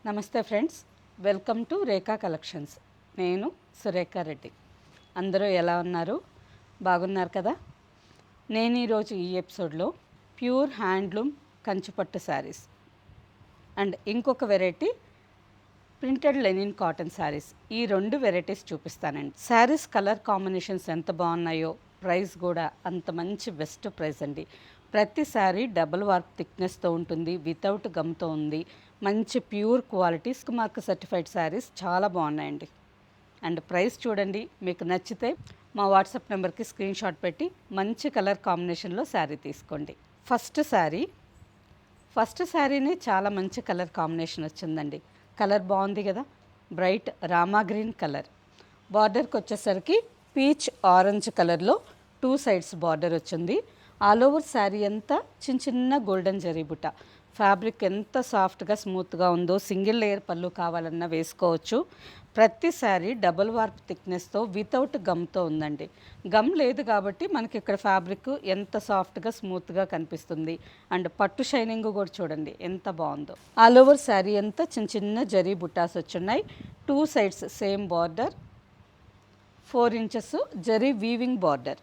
నమస్తే friends, welcome to Rekha collections. నేను సురేఖ రెడ్డి. అందరూ ఎలా ఉన్నారు? బాగున్నారు కదా? నేను ఈరోజు ఈ ఎపిసోడ్లో pure handloom Kanchipattu saris and ఇంకొక variety printed linen cotton saris, ఈ రెండు వెరైటీస్ చూపిస్తానండి. శారీస్ కలర్ కాంబినేషన్స్ ఎంత బాగున్నాయో ప్రైస్ కూడా అంత మంచి బెస్ట్ ప్రైస్ అండి. ప్రతి శారీ డబుల్ వార్ప్ థిక్నెస్తో ఉంటుంది, వితౌట్ గమ్తో ఉంది. మంచి pure quality mark certified saris చాలా బాగున్నాయండి. అండ్ ప్రైస్ చూడండి, మీకు నచ్చితే మా వాట్సాప్ నెంబర్కి స్క్రీన్ షాట్ పెట్టి మంచి కలర్ కాంబినేషన్లో శారీ తీసుకోండి. ఫస్ట్ శారీనే చాలా మంచి కలర్ కాంబినేషన్ వచ్చిందండి. కలర్ బాగుంది కదా, బ్రైట్ రామా గ్రీన్ కలర్. బార్డర్కి వచ్చేసరికి పీచ్ ఆరెంజ్ కలర్లో 2 సైడ్స్ బార్డర్ వచ్చింది. ఆల్ ఓవర్ శారీ అంతా చిన్న గోల్డెన్ జరీ బుట్ట. ఫ్యాబ్రిక్ ఎంత సాఫ్ట్గా స్మూత్గా ఉందో, సింగిల్ లేయర్ పళ్ళు కావాలన్నా వేసుకోవచ్చు. ప్రతి శారీ డబుల్ వార్ప్ థిక్నెస్తో వితౌట్ గమ్తో ఉందండి. గమ్ లేదు కాబట్టి మనకి ఇక్కడ ఫ్యాబ్రిక్ ఎంత సాఫ్ట్గా స్మూత్గా కనిపిస్తుంది. అండ్ పట్టు షైనింగ్ కూడా చూడండి ఎంత బాగుందో. ఆల్ ఓవర్ శారీ అంతా చిన్న జరీ బుట్టాస్ వచ్చున్నాయి. 2 sides same border, 4 inches zari weaving border.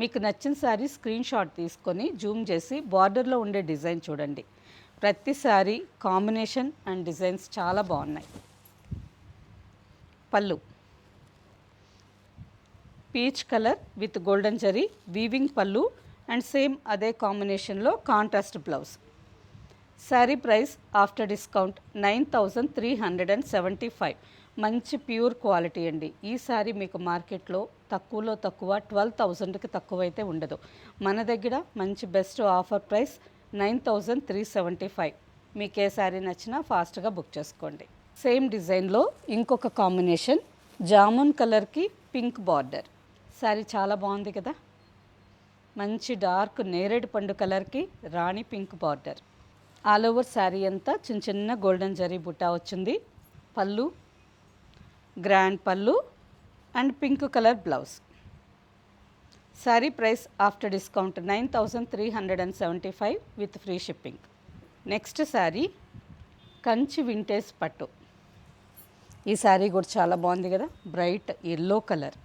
మీకు నచ్చిన శారీ స్క్రీన్ షాట్ తీసుకొని జూమ్ చేసి బార్డర్లో ఉండే డిజైన్ చూడండి. ప్రతి శారీ కాంబినేషన్ అండ్ డిజైన్స్ చాలా బాగున్నాయి. పళ్ళు peach colour with golden zari weaving pallu and same అదే కాంబినేషన్లో contrast blouse. Sari price after discount 9375. మంచి ప్యూర్ క్వాలిటీ అండి. ఈ శారీ మీకు మార్కెట్లో తక్కువలో తక్కువ 12,000కి తక్కువ అయితే ఉండదు. మన దగ్గర మంచి బెస్ట్ ఆఫర్ ప్రైస్ 9375. మీకు ఏ శారీ నచ్చినా ఫాస్ట్గా బుక్ చేసుకోండి. సేమ్ డిజైన్లో ఇంకొక కాంబినేషన్ జామున్ కలర్కి పింక్ బార్డర్. శారీ చాలా బాగుంది కదా, మంచి డార్క్ నేరేడు పండు కలర్కి rani pink border. All over sari అంతా చిన్న గోల్డెన్ జరీ బుట్టా వచ్చింది. Pallu grand pallu and pink colour blouse. Sari price after discount 9375 with free shipping. Next sari Kanchi vintage పట్టు. ఈ శారీ కూడా చాలా బాగుంది కదా, bright yellow colour.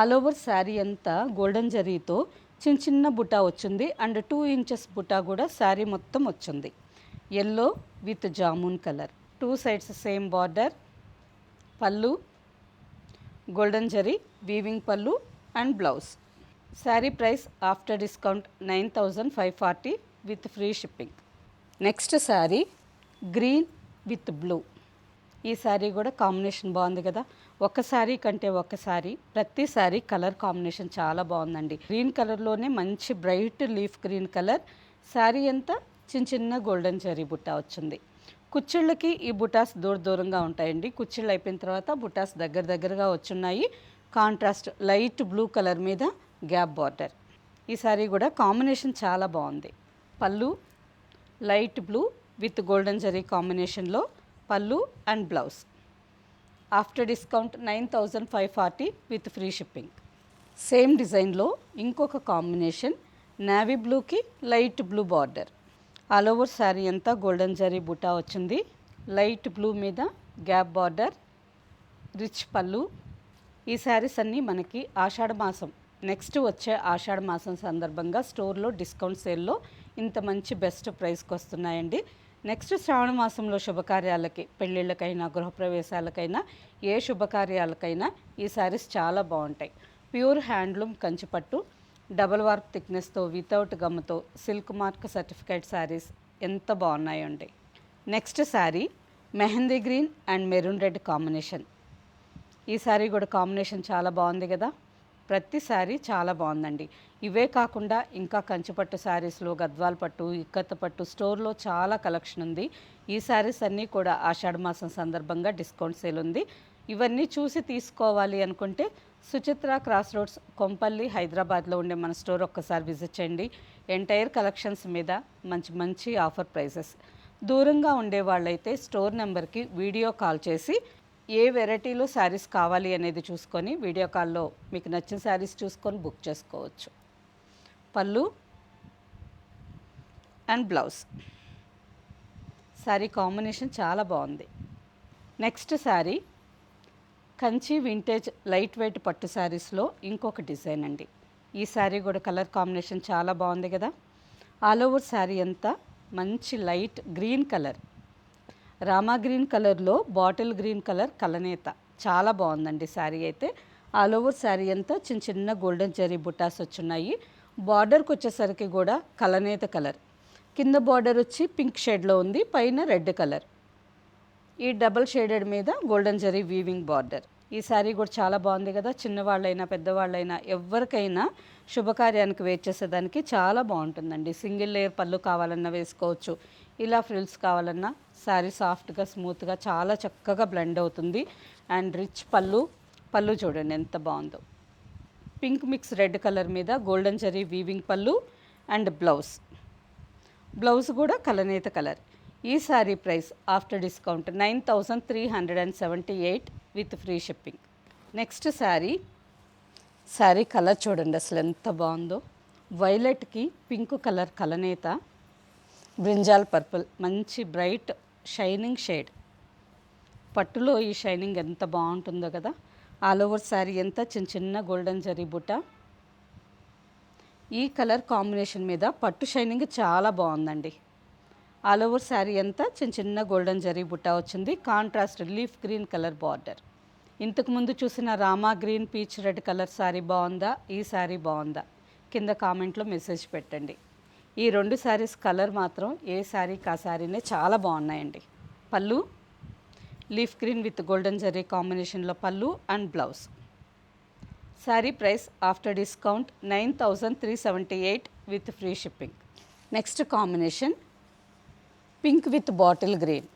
All over sari అంతా గోల్డెన్ జరీతో చిన్న బుటా వచ్చింది అండ్ 2 ఇంచెస్ బుటా కూడా శారీ మొత్తం వచ్చింది. Yellow with jamun colour. 2 sides same border. పళ్ళు golden zari weaving pallu and blouse. Sari price after discount 9540 with free shipping. Next sari green with blue. ఈ శారీ కూడా కాంబినేషన్ బాగుంది కదా, ఒక శారీ కంటే ఒక శారీ, ప్రతి శారీ కలర్ కాంబినేషన్ చాలా బాగుందండి. గ్రీన్ కలర్లోనే మంచి bright leaf green colour. Sari అంతా చిన్న గోల్డెన్ జరీ బుట్ట వచ్చింది. కుచ్చిళ్ళకి ఈ బుటాస్ దూరంగా ఉంటాయండి. కుచ్చిళ్ళు అయిపోయిన తర్వాత బుటాస్ దగ్గరగా వచ్చున్నాయి. కాంట్రాస్ట్ లైట్ బ్లూ కలర్ మీద గ్యాప్ బార్డర్. ఈ శారీ కూడా కాంబినేషన్ చాలా బాగుంది. పళ్ళు light blue with golden zari కాంబినేషన్లో పళ్ళు and blouse. After discount 9540 with free shipping. Same డిజైన్లో ఇంకొక కాంబినేషన్ నేవీ బ్లూకి light blue border. All over sari అంతా గోల్డెన్ జరీ బుటా వచ్చింది. లైట్ బ్లూ మీద గ్యాప్ బార్డర్, రిచ్ పళ్ళు. ఈ శారీస్ అన్నీ మనకి ఆషాఢ మాసం, నెక్స్ట్ వచ్చే ఆషాఢ మాసం సందర్భంగా స్టోర్లో డిస్కౌంట్ సేల్లో ఇంత మంచి బెస్ట్ ప్రైస్కి వస్తున్నాయండి. నెక్స్ట్ శ్రావణ మాసంలో శుభకార్యాలకి, పెళ్ళిళ్ళకైనా గృహప్రవేశాలకైనా ఏ శుభకార్యాలకైనా ఈ శారీస్ చాలా బాగుంటాయి. Pure handloom Kanchipattu double warp థిక్నెస్తో వితౌట్ గమ్తో సిల్క్ మార్క్ సర్టిఫికేట్ శారీస్ ఎంత బాగున్నాయండి. Next sari mehndi green and maroon red combination. ఈ శారీ కూడా కాంబినేషన్ చాలా బాగుంది కదా, ప్రతి శారీ చాలా బాగుందండి. ఇవే కాకుండా ఇంకా కంచిపట్టు శారీస్లో గద్వాల్ పట్టు, ఇక్కత్త పట్టు స్టోర్లో చాలా కలెక్షన్ ఉంది. ఈ శారీస్ అన్నీ కూడా ఆషాఢ మాసం సందర్భంగా డిస్కౌంట్ సేల్ ఉంది. ఇవన్నీ చూసి తీసుకోవాలి అనుకుంటే సుచిత్ర క్రాస్ రోడ్స్ కొంపల్లి హైదరాబాద్లో ఉండే మన స్టోర్ ఒక్కసారి విజిట్ చేయండి. ఎంటైర్ కలెక్షన్స్ మీద మంచి ఆఫర్ ప్రైసెస్. దూరంగా ఉండే వాళ్ళైతే స్టోర్ నెంబర్కి వీడియో కాల్ చేసి ఏ వెరైటీలో శారీస్ కావాలి అనేది చూసుకొని వీడియో కాల్లో మీకు నచ్చిన శారీస్ చూసుకొని బుక్ చేసుకోవచ్చు. పళ్ళు అండ్ బ్లౌజ్. శారీ కాంబినేషన్ చాలా బాగుంది. Next sari Kanchi vintage light weight పట్టు శారీస్లో ఇంకొక డిజైన్ అండి. ఈ శారీ కూడా కలర్ కాంబినేషన్ చాలా బాగుంది కదా. ఆల్ ఓవర్ శారీ అంతా మంచి light green colour, Rama green కలర్లో బాటిల్ గ్రీన్ కలర్ కలనేత చాలా బాగుందండి శారీ అయితే. ఆల్ ఓవర్ శారీ అంతా చిన్న చిన్న గోల్డెన్ జరీ బుటాస్ వచ్చున్నాయి. బార్డర్కి వచ్చేసరికి కూడా కలనేత కలర్, కింద బార్డర్ వచ్చి పింక్ షేడ్లో ఉంది, పైన రెడ్ కలర్, ఈ డబల్ షేడెడ్ మీద గోల్డెన్ జరీ వీవింగ్ బార్డర్. ఈ శారీ కూడా చాలా బాగుంది కదా. చిన్నవాళ్ళైనా పెద్దవాళ్ళైనా ఎవరికైనా శుభకార్యానికి వేర్ చేసేదానికి చాలా బాగుంటుందండి. సింగిల్ లేయర్ పళ్ళు కావాలన్నా వేసుకోవచ్చు, ఇలా ఫ్రిల్స్ కావాలన్నా. శారీ సాఫ్ట్గా స్మూత్గా చాలా చక్కగా బ్లెండ్ అవుతుంది. అండ్ రిచ్ పళ్ళు చూడండి ఎంత బాగుందో. పింక్ మిక్స్ రెడ్ కలర్ మీద golden zari weaving pallu and blouse కూడా కలనేత కలర్. ఈ sari price after discount 9378 with free shipping. Next sari colour చూడండి అసలు ఎంత బాగుందో. వైలెట్కి పింక్ కలర్ కలనేత, బ్రింజాల్ పర్పుల్, మంచి బ్రైట్ షైనింగ్ షేడ్. పట్టులో ఈ షైనింగ్ ఎంత బాగుంటుందో కదా. ఆల్ ఓవర్ శారీ అంతా చిన్న చిన్న గోల్డెన్ జరీ బుట్ట. ఈ కలర్ కాంబినేషన్ మీద పట్టు షైనింగ్ చాలా బాగుందండి. ఆల్ ఓవర్ శారీ అంతా చిన్న చిన్న గోల్డెన్ జరీ బుట్ట వచ్చింది. Contrast leaf green colour border. ఇంతకుముందు చూసిన Rama green peach red colour sari బాగుందా, ఈ శారీ బాగుందా కింద కామెంట్లో మెసేజ్ పెట్టండి. ఈ రెండు శారీస్ కలర్ మాత్రం ఏ శారీకి ఆ శారీనే చాలా బాగున్నాయండి. పళ్ళు leaf green with golden zari కాంబినేషన్లో పళ్ళు and blouse. Sari price after discount 9378 with free shipping. Next combination pink with bottle green,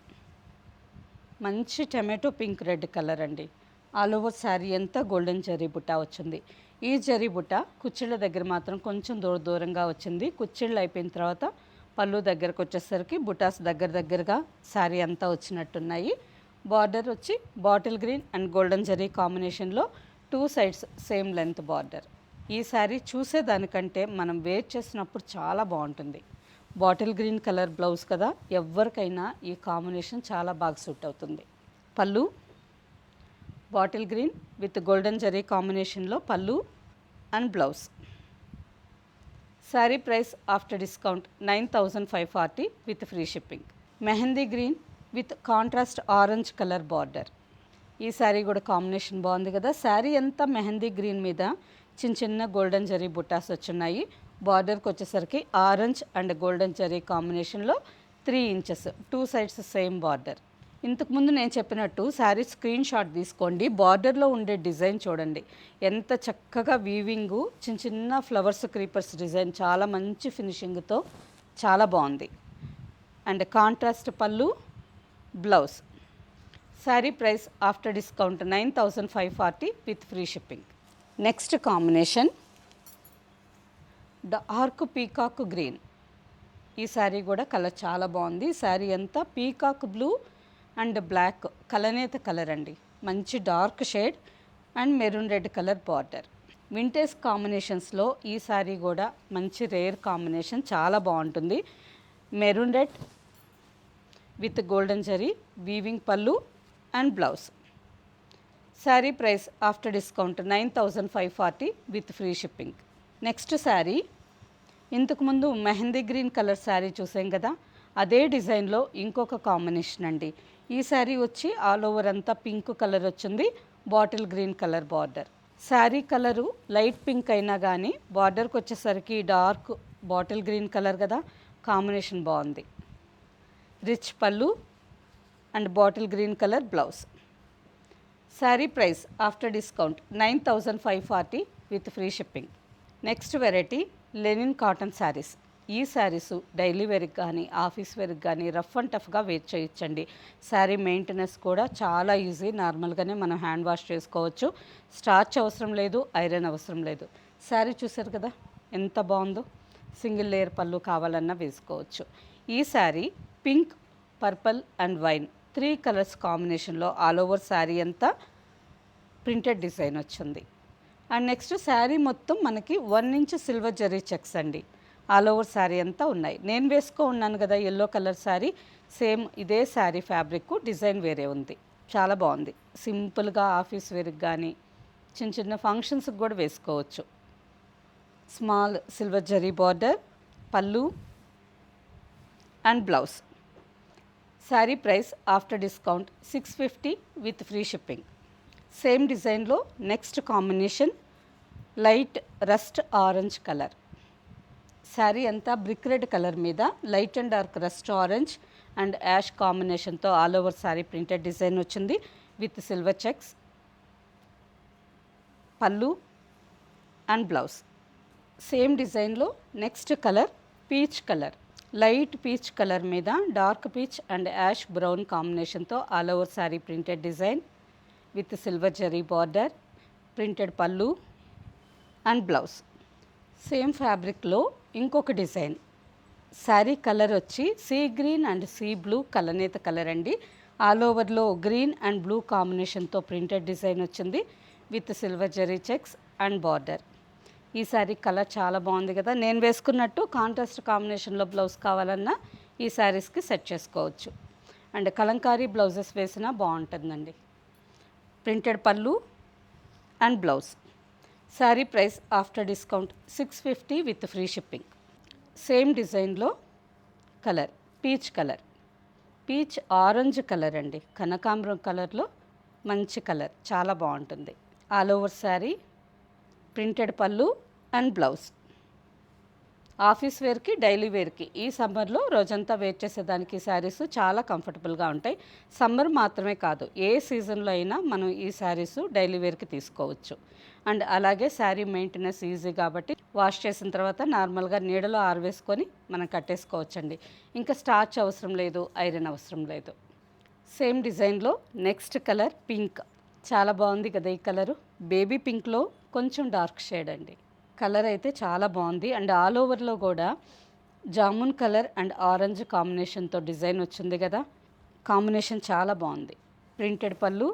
మంచి టమాటో పింక్ రెడ్ కలర్ అండి. ఆల్ ఓవర్ శారీ అంతా గోల్డెన్ జరీ బుట్ట వచ్చింది. ఈ జరీ బుట్ట కుచ్చిళ్ళ దగ్గర మాత్రం కొంచెం దూరంగా వచ్చింది. కుచ్చిళ్ళు అయిపోయిన తర్వాత పళ్ళు దగ్గరకు వచ్చేసరికి బుటాస్ దగ్గరగా శారీ అంతా వచ్చినట్టున్నాయి. బార్డర్ వచ్చి bottle green and golden zari కాంబినేషన్లో 2 సైడ్స్ సేమ్ లెంత్ బార్డర్. ఈ శారీ చూసేదానికంటే మనం వేర్ చేసినప్పుడు చాలా బాగుంటుంది. బాటిల్ గ్రీన్ కలర్ బ్లౌజ్ కదా, ఎవరికైనా ఈ కాంబినేషన్ చాలా బాగా సూట్ అవుతుంది. పళ్ళు bottle green with golden zari కాంబినేషన్లో పళ్ళు and blouse. Sari price after discount 9540 with free shipping. Mehndi green with contrast orange colour border. ఈ శారీ కూడా కాంబినేషన్ బాగుంది కదా. శారీ అంతా మెహందీ గ్రీన్ మీద చిన్న చిన్న గోల్డెన్ జరీ బుటాస్ వచ్చున్నాయి. బార్డర్కి వచ్చేసరికి ఆరెంజ్ అండ్ గోల్డెన్ జరీ కాంబినేషన్లో 3 ఇంచెస్ 2 సైడ్స్ సేమ్ బార్డర్. ఇంతకుముందు నేను చెప్పినట్టు శారీ స్క్రీన్ షాట్ తీసుకోండి. బార్డర్లో ఉండే డిజైన్ చూడండి ఎంత చక్కగా వీవింగు, చిన్న చిన్న ఫ్లవర్స్ క్రీపర్స్ డిజైన్ చాలా మంచి ఫినిషింగ్తో చాలా బాగుంది. And contrast pallu blouse. Sari price after discount 9540 with free shipping. Next combination dark peacock green. ఈ శారీ కూడా కలర్ చాలా బాగుంది. శారీ అంతా పీకాక్ బ్లూ అండ్ బ్లాక్ కలనేత కలర్ అండి. మంచి dark shade and maroon red colour border. Vintage కాంబినేషన్స్లో ఈ శారీ కూడా మంచి రేర్ కాంబినేషన్, చాలా బాగుంటుంది. Maroon red with golden zari weaving pallu and blouse. Sari price after discount 9540 with free shipping. Next sari ఇంతకుముందు మెహందీ గ్రీన్ కలర్ శారీ చూసాం కదా, అదే డిజైన్లో ఇంకొక కాంబినేషన్ అండి. ఈ శారీ వచ్చి ఆల్ ఓవర్ అంతా పింక్ కలర్ వచ్చింది, bottle green colour border. Sari colour light pink అయినా కానీ బార్డర్కి వచ్చేసరికి డార్క్ బాటిల్ గ్రీన్ కలర్ కదా, కాంబినేషన్ బాగుంది. రిచ్ పళ్ళు and bottle green colour blouse. Sari price after discount 9540 with free shipping. Next variety Lenin cotton saris. ఈ saris daily వేర్కి కానీ ఆఫీస్ వేర్కి కానీ రఫ్ అండ్ టఫ్గా వేర్ చేయొచ్చండి. శారీ మెయింటెనెన్స్ కూడా చాలా ఈజీ, నార్మల్గానే మనం హ్యాండ్ వాష్ చేసుకోవచ్చు. స్టార్చ్ అవసరం లేదు, ఐరన్ అవసరం లేదు. శారీ చూసారు కదా ఎంత బాగుందో. సింగిల్ లేయర్ పళ్ళు కావాలన్నా వేసుకోవచ్చు. ఈ sari pink, purple and wine 3 colours కాంబినేషన్లో ఆల్ ఓవర్ శారీ అంతా ప్రింటెడ్ డిజైన్ వచ్చింది. అండ్ నెక్స్ట్ శారీ మొత్తం మనకి 1 ఇంచ్ సిల్వర్ జరీ చెక్స్ అండి. ఆల్ ఓవర్ శారీ అంతా ఉన్నాయి. నేను ఉన్నాను కదా ఎల్లో కలర్ శారీ, సేమ్ ఇదే శారీ ఫ్యాబ్రిక్, డిజైన్ వేరే ఉంది. చాలా బాగుంది. సింపుల్గా ఆఫీస్ వేర్కి కానీ చిన్న చిన్న ఫంక్షన్స్కి కూడా వేసుకోవచ్చు. Small silver zari border, pallu and blouse. Sari price after discount 650 with free shipping. Same డిజైన్లో next combination light rust orange colour. Sari అంతా బ్రిక్ రెడ్ కలర్ మీద light and dark rust orange and ash కాంబినేషన్తో all over sari printed design వచ్చింది with silver checks. Pallu and blouse. Same డిజైన్లో next colour peach colour. Light peach colour మీద dark peach and ash brown కాంబినేషన్తో all over sari printed design with silver zari border, printed pallu and blouse. Same ఫ్యాబ్రిక్లో ఇంకొక design. Sari colour వచ్చి sea green and sea blue కలనేత colour అండి. All ఓవర్లో green and blue కాంబినేషన్తో printed design వచ్చింది with silver zari checks and border. ఈ sari colour చాలా బాగుంది కదా. నేను వేసుకున్నట్టు కాంట్రాస్ట్ కాంబినేషన్లో బ్లౌజ్ కావాలన్నా ఈ శారీస్కి సెట్ చేసుకోవచ్చు. అండ్ కలంకారీ బ్లౌజెస్ వేసినా బాగుంటుందండి. Printed pallu and blouse. Sari price after discount 650 with free shipping. Same డిజైన్లో colour peach colour, peach orange colour అండి. కనకాంబరం కలర్లో మంచి కలర్, చాలా బాగుంటుంది. All over sari printed pallu and blouse. Office వేర్కి, డైలీ వేర్కి ఈ సమ్మర్లో రోజంతా వేర్ చేసేదానికి శారీస్ చాలా కంఫర్టబుల్గా ఉంటాయి. సమ్మర్ మాత్రమే కాదు, ఏ సీజన్లో అయినా మనం ఈ శారీస్ డైలీ వేర్కి తీసుకోవచ్చు. అండ్ అలాగే శారీ మెయింటెనెన్స్ ఈజీ కాబట్టి వాష్ చేసిన తర్వాత నార్మల్గా నీడలో ఆరవేసుకొని మనం కట్టేసుకోవచ్చండి. ఇంకా స్టార్చ్ అవసరం లేదు, ఐరన్ అవసరం లేదు. సేమ్ డిజైన్లో నెక్స్ట్ కలర్ పింక్. చాలా బాగుంది కదా ఈ కలరు. బేబీ పింక్లో కొంచెం డార్క్ షేడ్ అండి. కలర్ అయితే చాలా బాగుంది. అండ్ ఆల్ ఓవర్లో కూడా జామున్ కలర్ అండ్ ఆరెంజ్ కాంబినేషన్తో డిజైన్ వచ్చింది కదా. కాంబినేషన్ చాలా బాగుంది. Printed pallu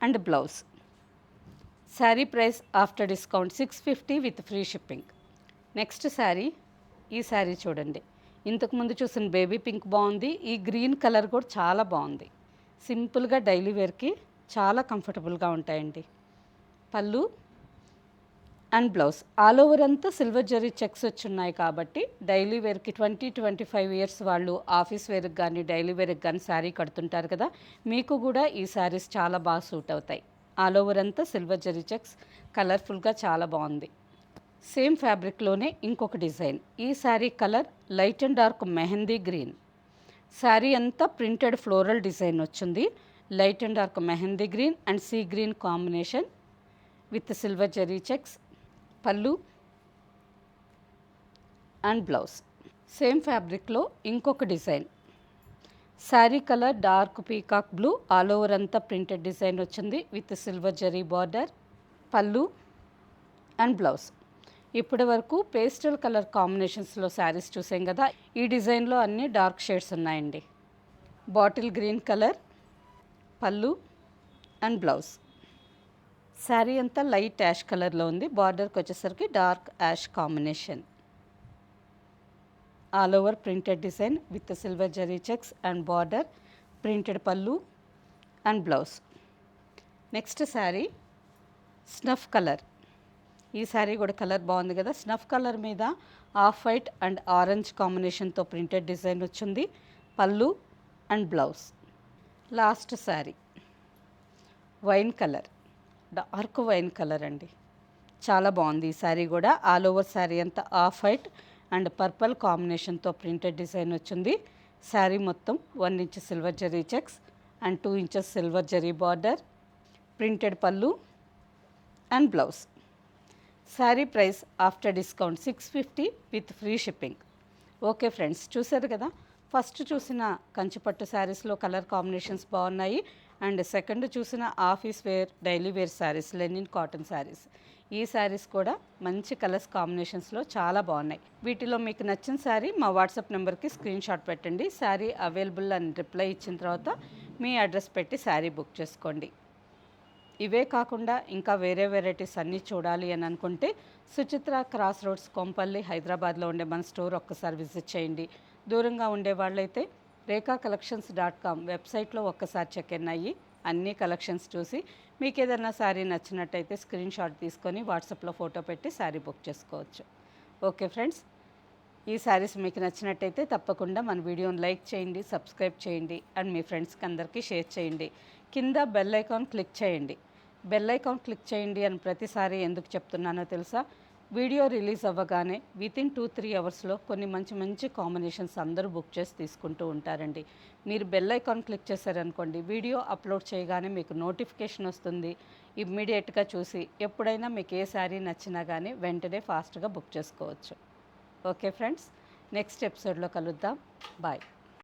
and blouse. Sari price after discount 650 with free shipping. Next sari, ఈ శారీ చూడండి. ఇంతకుముందు చూసిన బేబీ పింక్ బాగుంది, ఈ గ్రీన్ కలర్ కూడా చాలా బాగుంది. సింపుల్గా డైలీ వేర్కి చాలా కంఫర్టబుల్గా ఉంటాయండి. పళ్ళు అండ్ బ్లౌజ్. ఆల్ ఓవర్ అంతా సిల్వర్ జరీ చెక్స్ వచ్చున్నాయి కాబట్టి డైలీ వేర్కి 20-25 ఇయర్స్ వాళ్ళు ఆఫీస్ వేర్కి కానీ డైలీ వేర్కి కానీ శారీ కడుతుంటారు కదా, మీకు కూడా ఈ శారీస్ చాలా బాగా సూట్ అవుతాయి. ఆల్ ఓవర్ అంతా సిల్వర్ జరీ చెక్స్, కలర్ఫుల్గా చాలా బాగుంది. సేమ్ ఫ్యాబ్రిక్లోనే ఇంకొక డిజైన్. ఈ sari colour light and dark mehndi green. Sari అంతా ప్రింటెడ్ ఫ్లోరల్ డిజైన్ వచ్చింది. Light and dark mehndi green and sea green combination with silver zari checks. Pallu and blouse. Same ఫ్యాబ్రిక్లో ఇంకొక design. Sari colour dark peacock blue, all over అంతా printed design వచ్చింది with silver zari border, pallu and blouse. ఇప్పటి వరకు pastel colour కాంబినేషన్స్లో saris చూసాం కదా, ఈ డిజైన్లో అన్ని డార్క్ షేడ్స్ ఉన్నాయండి. Bottle green colour, pallu and blouse. Sari అంతా లైట్ యాష్ కలర్లో ఉంది. బార్డర్కి వచ్చేసరికి dark ash combination. All over printed design with silver zari checks and border, printed pallu and blouse. Next sari snuff colour. ఈ శారీ కూడా కలర్ బాగుంది కదా. స్నఫ్ కలర్ మీద ఆఫ్ వైట్ అండ్ ఆరెంజ్ కాంబినేషన్తో ప్రింటెడ్ డిజైన్ వచ్చింది. Pallu and blouse. Last sari wine colour, dark wine colour అండి. చాలా బాగుంది ఈ శారీ కూడా. ఆల్ ఓవర్ శారీ అంతా ఆఫ్ వైట్ అండ్ పర్పుల్ కాంబినేషన్తో ప్రింటెడ్ డిజైన్ వచ్చింది. శారీ మొత్తం 1 inch silver zari checks and 2 inches silver zari border, printed pallu and blouse. Sari price after discount 650 with free shipping. Okay friends, చూసారు కదా. ఫస్ట్ చూసిన కంచిపట్టు శారీస్లో colour combinations బాగున్నాయి. And second చూసిన office wear, daily wear saris, linen cotton saris. ఈ saris కూడా మంచి colours కాంబినేషన్స్లో చాలా బాగున్నాయి. వీటిలో మీకు నచ్చిన శారీ మా వాట్సాప్ నెంబర్కి స్క్రీన్ షాట్ పెట్టండి. శారీ అవైలబుల్ అని రిప్లై ఇచ్చిన తర్వాత మీ అడ్రస్ పెట్టి శారీ బుక్ చేసుకోండి. ఇవే కాకుండా ఇంకా వేరే వెరైటీస్ అన్నీ చూడాలి అని అనుకుంటే సుచిత్ర క్రాస్ రోడ్స్, కొంపల్లి, హైదరాబాద్లో ఉండే మన స్టోర్ ఒక్కసారి విజిట్ చేయండి. దూరంగా ఉండే వాళ్ళైతే రేఖాకలెక్షన్స్.com వెబ్సైట్లో ఒక్కసారి చెక్ ఇన్ అయ్యి అన్ని కలెక్షన్స్ చూసి మీకు ఏదైనా శారీ నచ్చినట్టయితే స్క్రీన్ షాట్ తీసుకొని వాట్సాప్లో ఫోటో పెట్టి శారీ బుక్ చేసుకోవచ్చు. ఓకే ఫ్రెండ్స్, ఈ శారీస్ మీకు నచ్చినట్టయితే తప్పకుండా మన వీడియోని లైక్ చేయండి, సబ్స్క్రైబ్ చేయండి అండ్ మీ ఫ్రెండ్స్కి అందరికీ షేర్ చేయండి. కింద బెల్ ఐకాన్ క్లిక్ చేయండి. బెల్ ఐకాన్ క్లిక్ చేయండి అని ప్రతిసారి ఎందుకు చెప్తున్నానో తెలుసా? వీడియో రిలీజ్ అవ్వగానే వితిన్ 2-3 అవర్స్లో కొన్ని మంచి మంచి కాంబినేషన్స్ అందరూ బుక్ చేసి తీసుకుంటూ ఉంటారండి. మీరు బెల్ ఐకాన్ క్లిక్ చేశారనుకోండి, వీడియో అప్లోడ్ చేయగానే మీకు నోటిఫికేషన్ వస్తుంది. ఇమ్మీడియట్గా చూసి ఎప్పుడైనా మీకు ఏ శారీ నచ్చినా కానీ వెంటనే ఫాస్ట్గా బుక్ చేసుకోవచ్చు. ఓకే ఫ్రెండ్స్, నెక్స్ట్ ఎపిసోడ్లో కలుద్దాం. బాయ్.